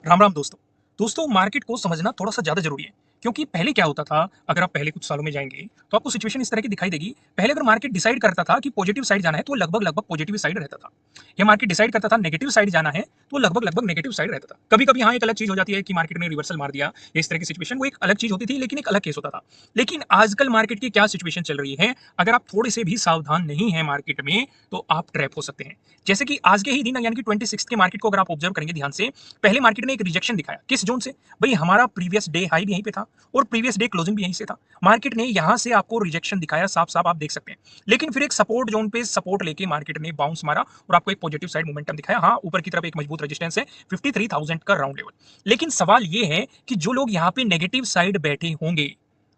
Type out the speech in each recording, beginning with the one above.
राम राम दोस्तों। दोस्तों मार्केट को समझना थोड़ा सा ज्यादा जरूरी है क्योंकि पहले क्या होता था। अगर आप पहले कुछ सालों में जाएंगे तो आपको सिचुएशन इस तरह की दिखाई देगी। पहले अगर मार्केट डिसाइड करता था कि पॉजिटिव साइड जाना है तो वो लगभग लगभग पॉजिटिव साइड रहता था। या मार्केट डिसाइड करता था नेगेटिव साइड जाना है तो वो लगभग लगभग नेगेटिव साइड रहता था। कभी कभी हाँ एक अलग चीज हो जाती है कि मार्केट ने रिवर्सल मार दिया या इस तरह की सिचुएशन, वो एक अलग चीज होती थी, लेकिन एक अलग केस होता था। लेकिन आजकल मार्केट की क्या सिचुएशन चल रही है, अगर आप थोड़े से भी सावधान नहीं है मार्केट में तो आप ट्रैप हो सकते हैं। जैसे कि आज के ही दिन यानी कि 26 के मार्केट को अगर आप ऑब्जर्व करेंगे ध्यान से, पहले मार्केट ने एक रिजेक्शन दिखाया किस जोन से। भाई हमारा प्रीवियस डे हाई भी यहीं पे था और प्रीवियस डे क्लोजिंग भी यहीं से था। मार्केट ने यहां से आपको रिजेक्शन दिखाया, साफ साफ आप देख सकते हैं। लेकिन फिर एक सपोर्ट जोन पे सपोर्ट लेके मार्केट ने बाउंस मारा और आपको एक पॉजिटिव साइड मोमेंटम दिखाया। हाँ ऊपर की तरफ एक मजबूत रेजिस्टेंस है 53,000 का राउंड लेवल। लेकिन सवाल ये है कि जो लोग यहाँ पे नेगेटिव साइड बैठे होंगे,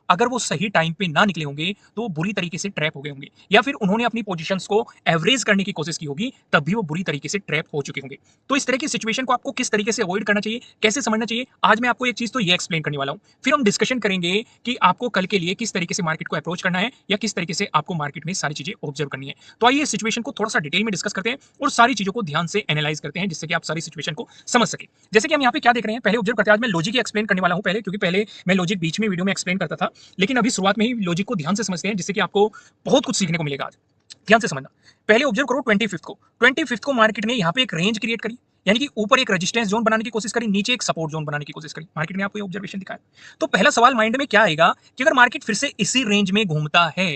अगर वो सही टाइम पे ना निकले होंगे तो वो बुरी तरीके से ट्रैप हो गए होंगे, या फिर उन्होंने अपनी पोजीशंस को एवरेज करने की कोशिश की होगी, तब भी वो बुरी तरीके से ट्रैप हो चुके होंगे। तो इस तरह की सिचुएशन को आपको किस तरीके से अवॉइड करना चाहिए, कैसे समझना चाहिए, आज मैं आपको एक चीज तो ये एक्सप्लेन करने वाला हूं। फिर हम डिस्कशन करेंगे कि आपको कल के लिए किस तरीके से मार्केट को अप्रोच करना है या किस तरीके से आपको मार्केट में सारी चीजें ऑब्जर्व करनी है। तो आइए सिचुएशन को थोड़ा सा डिटेल में डिस्कस करते हैं और सारी चीजों को ध्यान से एनालाइज करते हैं जिससे कि आप सारी सिचुएशन को समझ सके। जैसे कि हम यहाँ पे क्या देख रहे हैं, पहले ऑब्जर्व करते हैं। आज मैं लॉजिक एक्सप्लेन करने वाला हूं पहले, क्योंकि पहले मैं लॉजिक बीच में वीडियो में एक्सप्लेन करता था, लेकिन अभी शुरुआत में ही लॉजिक को ध्यान से समझते हैं जिससे कि आपको बहुत कुछ सीखने को मिलेगा आज। ध्यान से समझना। पहले ऑब्जर्व करो 25 को। 25 को मार्केट ने यहाँ पे एक रेंज क्रिएट करी, यानी कि ऊपर एक रेजिस्टेंस जोन बनाने की कोशिश करी, नीचे एक सपोर्ट जोन बनाने की कोशिश करी। मार्केट ने आपको ये ऑब्जर्वेशन दिखाया। तो पहला सवाल माइंड में क्या आएगा कि अगर मार्केट फिर से इसी रेंज में घूमता है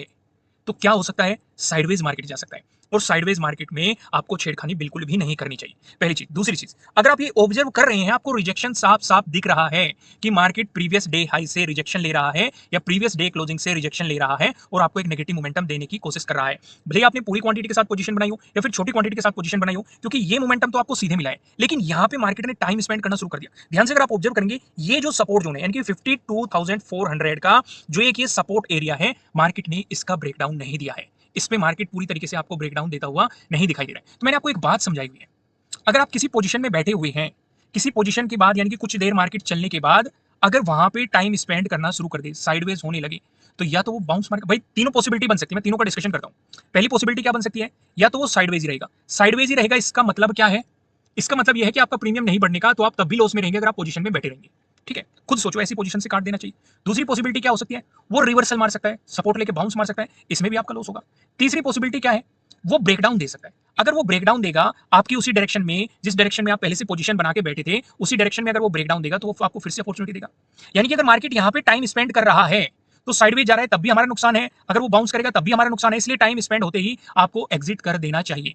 तो क्या हो सकता है, साइडवेज मार्केट जा सकता है। और साइडवेज मार्केट में आपको छेड़खानी बिल्कुल भी नहीं करनी चाहिए, पहली चीज। दूसरी चीज, अगर आप ये ऑब्जर्व कर रहे हैं, आपको रिजेक्शन साफ साफ दिख रहा है कि मार्केट प्रीवियस डे हाई से रिजेक्शन ले रहा है या प्रीवियस डे क्लोजिंग से रिजेक्शन ले रहा है और आपको एक नेगेटिव मोमेंटम देने की कोशिश कर रहा है। भले आपने पूरी क्वांटिटी के साथ पोजीशन बनाई हो या फिर छोटी क्वांटिटी के साथ पोजीशन बनाई हो, क्योंकि ये मोमेंटम तो आपको सीधे मिला है, लेकिन यहां पे मार्केट ने टाइम स्पेंड करना शुरू कर दिया। ध्यान से अगर आप ऑब्जर्व करेंगे, ये जो सपोर्ट जोन है यानी कि 52,400 का जो एक ये सपोर्ट एरिया है, मार्केट ने इसका ब्रेकडाउन नहीं दिया है। इसमें मार्केट पूरी तरीके से आपको ब्रेकडाउन देता हुआ नहीं दिखाई दे रहा है। तो मैंने आपको एक बात समझाई हुई है, अगर आप किसी पोजीशन में बैठे हुए हैं, किसी पोजीशन के बाद यानी कि कुछ देर मार्केट चलने के बाद अगर वहां पे टाइम स्पेंड करना शुरू कर दे, साइडवेज होने लगे, तो या तो वो बाउंस मार, भाई तीनों पॉसिबिलिटी बन सकती है, मैं तीनों का डिस्कशन करता हूं। पहली पॉसिबिलिटी क्या बन सकती है, या तो वो साइडवेज ही रहेगा। साइडवेज ही रहेगा, इसका मतलब क्या है, इसका मतलब यह है कि आपका प्रीमियम नहीं बढ़ने का, तो आप तब भी लॉस में रहेंगे अगर आप पोजीशन में बैठे रहेंगे। ठीक है, खुद सोचो, ऐसी पोजीशन से काट देना चाहिए। दूसरी पॉसिबिलिटी क्या हो सकती है, वो रिवर्सल मार सकता है, सपोर्ट लेके बाउंस मार सकता है, इसमें भी आपका लॉस होगा। तीसरी पॉसिबिलिटी क्या है, वो ब्रेकडाउन दे सकता है। अगर वो ब्रेकडाउन देगा आपकी उसी डायरेक्शन में जिस डायरेक्शन में आप पहले से पोजीशन बना के बैठे थे, उसी डायरेक्शन में अगर वो ब्रेकडाउन देगा तो वो आपको फिर से अपॉर्चुनिटी देगा। यानी कि अगर मार्केट यहां पे टाइम स्पेंड कर रहा है तो साइडवेज जा रहा है तब भी हमारा नुकसान है, अगर वो बाउंस करेगा तब भी हमारा नुकसान है, इसलिए टाइम स्पेंड होते ही आपको एग्जिट कर देना चाहिए।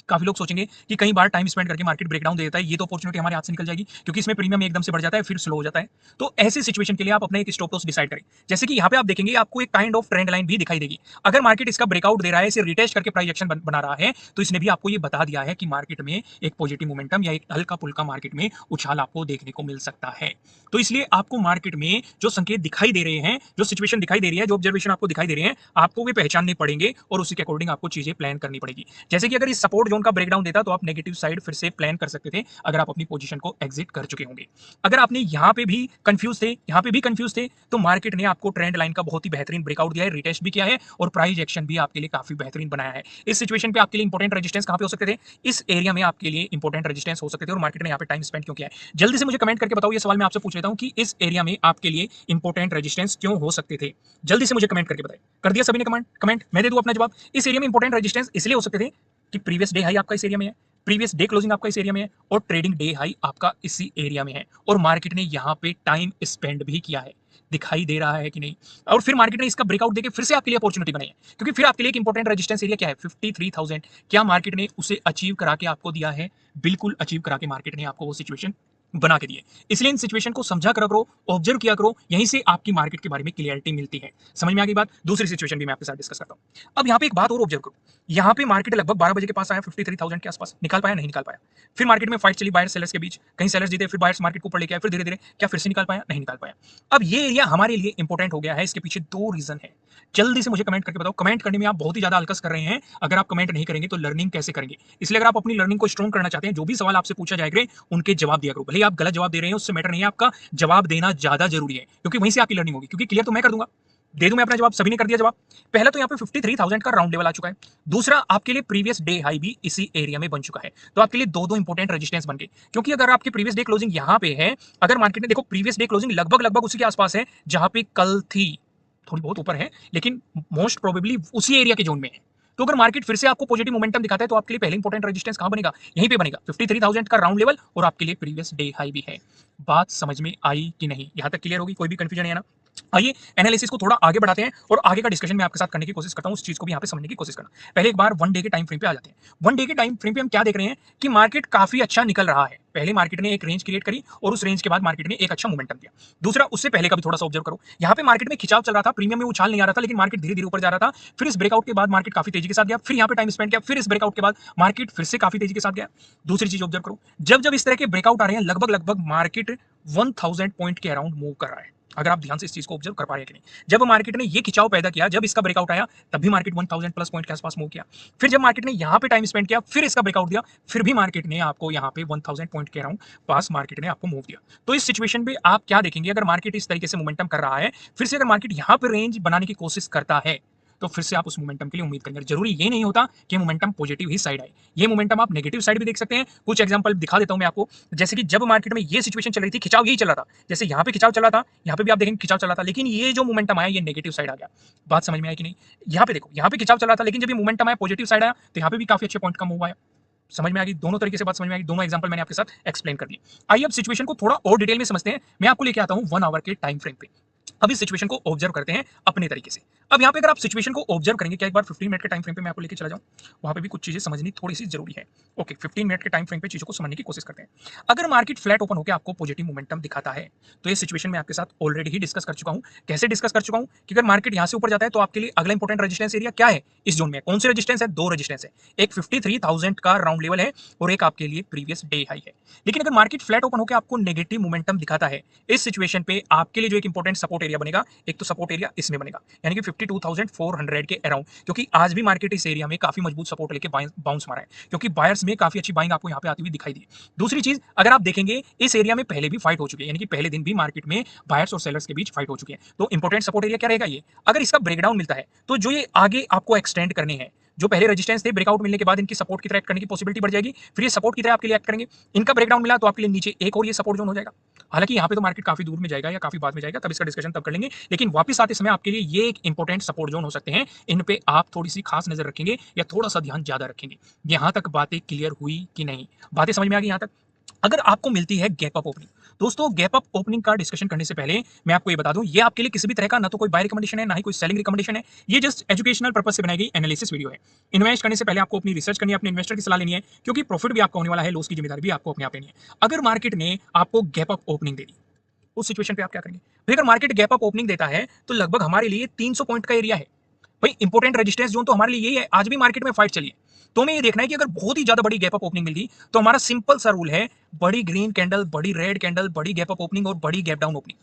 काफी लोग सोचेंगे कि कई बार टाइम स्पेंड करके मार्केट ब्रेकडाउन दे देता है, ये तो अपॉर्चुनिटी हमारे हाथ से निकल जाएगी, क्योंकि इसमें प्रीमियम एकदम से बढ़ जाता है फिर स्लो हो जाता है। तो ऐसी सिचुएशन के लिए आप अपना एक स्टॉप लॉस डिसाइड करें। जैसे कि यहाँ पे आप देखेंगे आपको एक काइंड ऑफ ट्रेंड लाइन भी दिखाई देगी। अगर मार्केट इसका ब्रेकआउट दे रहा है, इसे रिटेस्ट करके प्राइस एक्शन बना रहा है, तो इसने भी आपको ये बता दिया है कि मार्केट में एक पॉजिटिव मोमेंटम या एक हल्का पुल्का मार्केट में उछाल आपको देखने को मिल सकता है। तो इसलिए आपको मार्केट में जो संकेत दिखाई दे रहे हैं, जो सिचुएशन दिखाई दे रही है, जो ऑब्जर्वेशन आपको दिखाई दे रहे हैं, आपको वे पहचानने पड़ेंगे और उसी के अकॉर्डिंग आपको चीजें प्लान करनी पड़ेगी। जैसे कि अगर इस सपोर्ट जोन का ब्रेकडाउन देता तो आप नेगेटिव साइड फिर से प्लान कर सकते थे, अगर आप अपनी पोजीशन को एग्जिट कर चुके होंगे। अगर आपने यहां पे भी कंफ्यूज थे, यहां पे भी कंफ्यूज थे, तो मार्केट ने आपको ट्रेंड लाइन का बहुत ही बेहतरीन ब्रेकआउट दिया है, रिटेस्ट भी किया है और प्राइस एक्शन भी आपके लिए काफी बेहतरीन बनाया है। इस सिचुएशन पे आपके लिए इंपॉर्टेंट रेजिस्टेंस कहां पे हो सकते थे, इस एरिया में आपके लिए इंपॉर्टेंट रेजिस्टेंस हो सकते थे और मार्केट ने यहां पे टाइम स्पेंड क्यों किया है। जल्दी से मुझे कमेंट करके बताओ, ये सवाल मैं आपसे पूछ लेता हूं कि इस एरिया में आपके लिए इंपॉर्टेंट रेजिस्टेंस क्यों हो सकते थे। जल्दी से मुझे कमेंट करके बताएं। कर दिया सभी ने कमेंट, मैं दे दूं अपना जवाब। इस एरिया में इंपॉर्टेंट रेजिस्टेंस इसलिए हो सकते थे कि प्रीवियस डे हाई आपका इस एरिया में है, प्रीवियस डे क्लोजिंग आपका इस एरिया में है और ट्रेडिंग डे हाई आपका इसी एरिया में है, और मार्केट ने यहां पे टाइम स्पेंड भी किया है। दिखाई दे रहा है कि नहीं, और फिर मार्केट ने इसका ब्रेकआउट देके फिर से आपके लिए अपॉर्चुनिटी बनाई है, क्योंकि फिर आपके लिए एक इंपॉर्टेंट रेजिस्टेंस एरिया क्या है, 53,000। क्या मार्केट ने उसे अचीव करा के आपको दिया है, बिल्कुल अचीव करा के मार्केट ने आपको वो सिचुएशन बना के दिए। इसलिए इन सिचुएशन को समझा करो, ऑब्जर्व किया करो, यहीं से आपकी मार्केट के बारे में क्लियरिटी मिलती है। समझ में आ गई बात। दूसरी सिचुएशन भी मैं आपके साथ डिस्कस करता हूं। अब यहाँ पे एक बात और ऑब्जर्व करो, यहाँ पे मार्केट लगभग 12 बजे के पास आया, 53,000 के आसपास निकाल पाया, नहीं निकाल पाया। फिर मार्केट में फाइट चली बायर सेलर्स के बीच, कहीं सेलर्स जीते, फिर बायर्स मार्केट को ऊपर लेके आए, फिर धीरे धीरे क्या फिर से निकाल पाया, नहीं निकाल पाया। अब ये एरिया हमारे लिए इंपॉर्टेंट हो गया है, इसके पीछे दो रीजन है। जल्दी से मुझे कमेंट करके बताओ। कमेंट करने में आप बहुत ही ज्यादा अलकस कर रहे हैं, अगर आप कमेंट नहीं करेंगे तो लर्निंग कैसे करेंगे। इसलिए अगर आप अपनी लर्निंग को स्ट्रॉन्ग करना चाहते हैं, जो भी सवाल आपसे पूछा जाएगा उनके जवाब दिया करो। भले आप गलत जवाब दे रहे हैं उससे मैटर नहीं है, आपका जवाब देना ज्यादा जरूरी है, क्योंकि वहीं से आपकी लर्निंग होगी, क्योंकि क्लियर तो मैं कर दूंगा, दे दूं मैं अपना जवाब? सभी ने कर दिया जवाब। पहला तो यहाँ पे 53,000 का राउंड लेवल आ चुका है। दूसरा, आपके लिए प्रीवियस डे हाई भी इसी एरिया में बन चुका है। तो आपके लिए दो इंपॉर्टेंट रेजिस्टेंस बन गए, क्योंकि अगर आपकी प्रीवियस डे क्लोजिंग यहाँ पे है, अगर मार्केट ने देखो प्रीवियस डे क्लोजिंग लगभग लगभग उसी के आसपास है जहां पे कल थी, थोड़ी बहुत ऊपर है लेकिन मोस्ट प्रोबेबली उसी एरिया के जोन में है। तो अगर मार्केट फिर से आपको पॉजिटिव मोमेंटम दिखाता है तो आपके लिए पहले इंपॉर्टेंट रेजिस्टेंस कहां बनेगा? यहीं पे बनेगा, 53,000 का राउंड लेवल, और आपके लिए प्रीवियस डे हाई भी है। बात समझ में आई कि नहीं? यहां तक क्लियर होगी? कोई भी कंफ्यूजन है ना? आइए एनालिसिस को थोड़ा आगे बढ़ाते हैं और आगे का डिस्कशन मैं आपके साथ करने की कोशिश करता हूं, उस चीज को भी यहाँ पे समझने की कोशिश करना। पहले एक बार वन डे के टाइम फ्रेम पे आ जाते हैं। वन डे के टाइम फ्रेम पे हम क्या देख रहे हैं कि मार्केट काफी अच्छा निकल रहा है। पहले मार्केट ने एक रेंज क्रिएट करी और उस रेंज के बाद मार्केट ने एक अच्छा मोमेंटम दिया। दूसरा, उससे पहले का भी थोड़ा सा ऑब्जर्व करो, यहाँ पे मार्केट में खिंचाव चल रहा था, प्रीमियम में उछाल नहीं आ रहा था, लेकिन मार्केट धीरे धीरे ऊपर जा रहा था। फिर इस ब्रेकआउट के बाद मार्केट काफी तेजी के साथ गया, फिर यहाँ पे टाइम स्पेंड किया, फिर इस ब्रेकआउट के बाद मार्केट फिर से काफी तेजी के साथ गया। दूसरी चीज ऑब्जर्व करो, जब जब इस तरह के ब्रेकआउट आ रहे हैं लगभग लगभग मार्केट 1000 पॉइंट के अराउंड मूव कर रहा है। अगर आप ध्यान से इस चीज को ऑब्जर्व कर पा रहे हैं कि नहीं? जब मार्केट ने ये खिंचाव पैदा किया, जब इसका ब्रेकआउट आया, तब भी मार्केट 1000 प्लस पॉइंट के आसपास मूव किया। फिर जब मार्केट ने यहाँ पे टाइम स्पेंड किया, फिर इसका ब्रेकआउट दिया, फिर भी मार्केट ने आपको यहाँ पे 1000 पॉइंट के अराउंड पास मार्केट ने आपको मूव दिया। तो इस सिचुएशन पे आप क्या देखेंगे? अगर मार्केट इस तरीके से मोमेंटम कर रहा है, फिर से अगर मार्केट यहाँ पे रेंज बनाने की कोशिश करता है, तो फिर से आप उस मोमेंटम के लिए उम्मीद करेंगे। जरूरी ये नहीं होता कि मोमेंटम पॉजिटिव ही साइड आए, ये मोमेंटम आप नेगेटिव साइड भी देख सकते हैं। कुछ एग्जांपल दिखा देता हूं मैं आपको। जैसे कि जब मार्केट में ये सिचुएशन चल रही थी, खिंचाव यही चल रहा था, जैसे यहाँ पे खिंचाव चला था, यहाँ पे भी आप देखेंगे खिंचाव चला था, लेकिन ये जो मोमेंटम आया ये नेगेटिव साइड आ गया। बात समझ में आई कि नहीं? यहाँ पे देखो, यहाँ पे खिंचाव चला था, लेकिन जब ये मोमेंटम आया पॉजिटिव साइड आया, तो यहाँ पे भी काफी अच्छे पॉइंट का मूव आया। समझ में आ गई? दोनों तरीके से बात समझ में आ गई। दोनों एग्जांपल मैंने आपके साथ एक्सप्लेन कर दिए। आइए अब सिचुएशन को थोड़ा और डिटेल में समझते हैं। मैं आपको लेके आता हूं 1 आवर के टाइम फ्रेम पे। अब इस सिचुएशन को ऑब्जर्व करते हैं अपने तरीके से। अब यहाँ पे अगर आप सिचुएशन को ऑब्जर्व करेंगे, क्या एक बार 15 मिनट के टाइम फ्रेम पे मैं आपको लेके चला जाऊं? वहां पे भी कुछ चीजें समझनी थोड़ी सी जरूरी है। ओके, 15 मिनट के टाइम फ्रेम पे चीजों को समझने की कोशिश करते हैं। अगर मार्केट फ्लैट ओपन होकर आपको पॉजिटिव मोमेंटम दिखाता है, तो ये सिचुएशन में आपके साथ ऑलरेडी ही डिस्कस कर चुका हूं। कैसे डिस्कस कर चुका हूं कि अगर मार्केट यहां से ऊपर जाता है तो आपके लिए अगला इंपॉर्टेंट रेजिस्टेंस एरिया क्या है इस जोन में? कौन से रेजिस्टेंस है? दो रेजिस्टेंस है, एक 53,000 का राउंड लेवल है और एक आपके लिए प्रीवियस डे हाई है। लेकिन अगर मार्केट फ्लैट ओपन होकर आपको नेगेटिव मोमेंटम दिखाता है, इस सिचुएशन पे आपके लिए जो एक इंपॉर्टेंट सपोर्ट एरिया बनेगा, एक तो सपोर्ट एरिया इसमें बनेगा, यानी कि 52,400 के अराउंड, क्योंकि आज भी मार्केट इस एरिया में काफी मजबूत सपोर्ट लेके बाउंस मारा है, क्योंकि बायर्स में काफी अच्छी बाइंग आपको यहाँ पे आती हुई दिखाई दी। दूसरी चीज, अगर आप देखेंगे इस एरिया में पहले भी फाइट हो चुकी है, यानी कि पहले दिन भी मार्केट में बायर्स और सेलर्स के बीच फाइट हो चुकी है। तो इंपॉर्टेंट सपोर्ट एरिया क्या रहेगा? ये अगर इसका ब्रेकडाउन मिलता है तो जो ये आगे आपको एक्सटेंड करने हैं, जो पहले रेजिस्टेंस थे, ब्रेकआउट मिलने के बाद इनकी सपोर्ट की तरह एक्ट करने की पॉसिबिलिटी बढ़ जाएगी, फिर ये सपोर्ट की तरह आपके लिए एक्ट करेंगे। इनका ब्रेकडाउन मिला तो आपके लिए नीचे एक और ये सपोर्ट जोन हो जाएगा। हालांकि यहाँ पे तो मार्केट काफी दूर में जाएगा या काफी बाद में जाएगा, तब इसका डिस्कशन तब कर लेंगे, लेकिन वापस आते समय आपके लिए ये एक इंपॉर्टेंट सपोर्ट जोन हो सकते हैं। इन पे आप थोड़ी सी खास नजर रखेंगे या थोड़ा सा ध्यान ज्यादा रखेंगे। यहां तक बातें क्लियर हुई कि नहीं? बातें समझ में आ गई यहां तक? अगर आपको मिलती है गैप अप ओपनिंग, दोस्तों गैप अप ओपनिंग का डिस्कशन करने से पहले मैं आपको ये बता दूं, ये आपके लिए किसी भी तरह का ना तो कोई बाय रिकमेंडेशन है, ना ही कोई सेलिंग रिकमेंडेशन है। ये जस्ट एजुकेशनल पर्पस से बनाई गई एनालिसिस वीडियो है। इन्वेस्ट करने से पहले आपको अपनी रिसर्च करनी है, अपने इन्वेस्टर की सलाह लेनी है, क्योंकि प्रॉफिट भी आपका होने वाला है, लॉस की जिम्मेदारी भी आपको अपने आप लेनी है। अगर मार्केट ने आपको गैप अप ओपनिंग दे दी, उस सिचुएशन पे आप क्या करेंगे? भाई अगर मार्केट गैप अप ओपनिंग देता है तो लगभग हमारे लिए 300 पॉइंट का एरिया है। भाई इंपॉर्टेंट रेजिस्टेंस जोन तो हमारे लिए यही है। आज भी मार्केट में फाइट चली है, तो हमें ये देखना है कि अगर बहुत ही ज्यादा बड़ी गैप अप ओपनिंग मिल गई तो हमारा सिंपल सा रूल है, बड़ी ग्रीन कैंडल, बड़ी रेड कैंडल, बड़ी गैप अप ओपनिंग और बड़ी गैप डाउन ओपनिंग,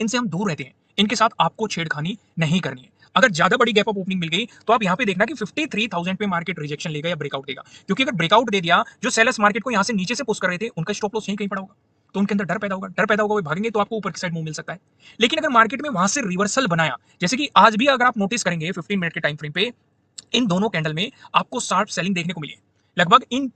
इनसे हम दूर रहते हैं। इनके साथ आपको छेड़खानी नहीं करनी है। अगर ज्यादा बड़ी गैप अप ओपनिंग मिल गई तो आप यहां पे देखना कि 53,000 पे मार्केट रिजेक्शन लेगा या ब्रेकआउट देगा, क्योंकि अगर ब्रेकआउट दे दिया, जो सेलर्स मार्केट को यहां से नीचे से पुश कर रहे थे उनका स्टॉप लॉस यहीं कहीं पड़ा होगा, तो उनके अंदर डर पैदा होगा, वो भागेंगे तो आपको ऊपर की साइड मूव मिल सकता है। लेकिन अगर मार्केट में वहां से रिवर्सल बनाया, जैसे कि आज भी अगर आप नोटिस करेंगे 15 मिनट के टाइम फ्रेम पे, इन दोनों कैंडल में आपको शार्प सेलिंग देखने को मिली है। लगभग इन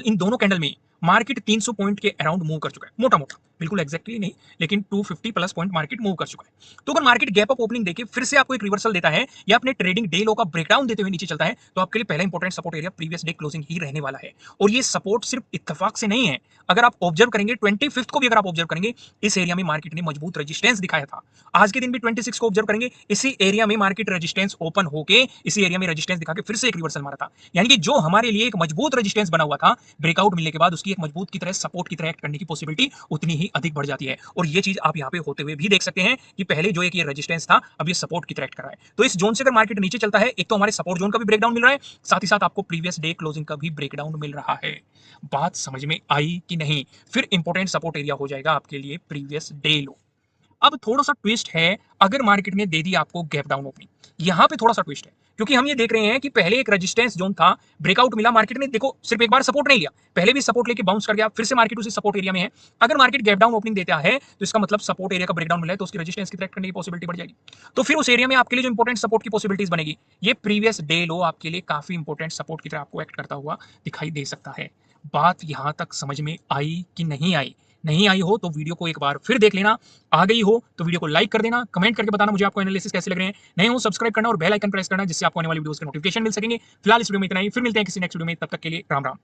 दोनों कैंडल में मार्केट 300 पॉइंट के अराउंड मूव कर चुका है, मोटा मोटा, बिल्कुल एग्जैक्टली नहीं, लेकिन 250 प्लस पॉइंट मार्केट मूव कर चुका है। तो अगर मार्केट गैप अप ओपनिंग देके फिर से आपको एक रिवर्सल देता है या अपने ट्रेडिंग डे लो का ब्रेकडाउन देते हुए नीचे चलता है, तो आपके लिए पहला important support area previous day closing ही रहने वाला है। और ये सपोर्ट सिर्फ इत्तेफाक से नहीं है। अगर आप ऑब्जर्व करेंगे 25 को भी अगर आप ऑब्जर्व करेंगे, इस एरिया में मार्केट ने मजबूत रेजिस्टेंस दिखाया था। आज के दिन भी 26 को ऑब्जर्व करेंगे, इसी एरिया में मार्केट रेजिस्टेंस ओपन होके इसी एरिया में रेजिस्टेंस दिखा के फिर से एक रिवर्सल मारा था। यानी कि जो हमारे लिए एक मजबूत रेजिस्टेंस बना हुआ था, ब्रेकआउट मिलने के बाद उसकी एक मजबूत की तरह सपोर्ट की तरह एक्ट करने की पॉसिबिलिटी उतनी ही अधिक बढ़ जाती है। और ये चीज आप यहाँ पे होते हुए भी देख सकते हैं कि पहले जो एक ये रेजिस्टेंस था, अब ये सपोर्ट की तरह एक्ट कर रहा है। तो इस जोन से अगर मार्केट नीचे चलता है, एक तो हमारे सपोर्ट जोन का भी ब्रेकडाउन मिल रहा है, साथ ही साथ आपको प्रीवियस डे क्लोजिंग का भी ब्रेकडाउन मिल रहा है। बात समझ में आई कि नहीं? फिर इंपॉर्टेंट सपोर्ट एरिया हो जाएगा आपके लिए प्रीवियस डे लो। अब थोड़ा सा ट्विस्ट है, अगर मार्केट ने दे दी आपको गैप डाउन ओपनिंग, यहां पे थोड़ा सा ट्विस्ट है, क्योंकि हम ये देख रहे हैं कि पहले एक रेजिस्टेंस जोन था, ब्रेकआउट मिला, मार्केट ने देखो सिर्फ एक बार सपोर्ट नहीं लिया, पहले भी सपोर्ट लेके बाउंस कर गया, फिर से मार्केट उसी सपोर्ट एरिया में है। अगर मार्केट गैप डाउन ओपनिंग देता है तो इसका मतलब सपोर्ट एरिया का ब्रेकडाउन मिला है, तो उसकी रेजिस्टेंस की ट्रैक करने की पॉसिबिलिटी बढ़ जाएगी। तो फिर उस एरिया में आपके लिए जो इंपॉर्टेंट सपोर्ट की पॉसिबिलिटीज बनेगी, ये प्रीवियस डे लो आपके लिए काफी इंपॉर्टेंट सपोर्ट की तरह आपको एक्ट करता हुआ दिखाई दे सकता है। बात यहां तक समझ में आई कि नहीं आई? नहीं आई हो तो वीडियो को एक बार फिर देख लेना, आ गई हो तो वीडियो को लाइक कर देना, कमेंट करके बताना मुझे आपको एनालिसिस कैसे लग रहे हैं, नए हो सब्सक्राइब करना और बेल आइकन प्रेस करना, जिससे आपको आने वाली वीडियोस के नोटिफिकेशन मिल सकेंगे। फिलहाल इस वीडियो में इतना ही, फिर मिलते हैं किसी नेक्स्ट वीडियो में, तब तक के लिए राम राम।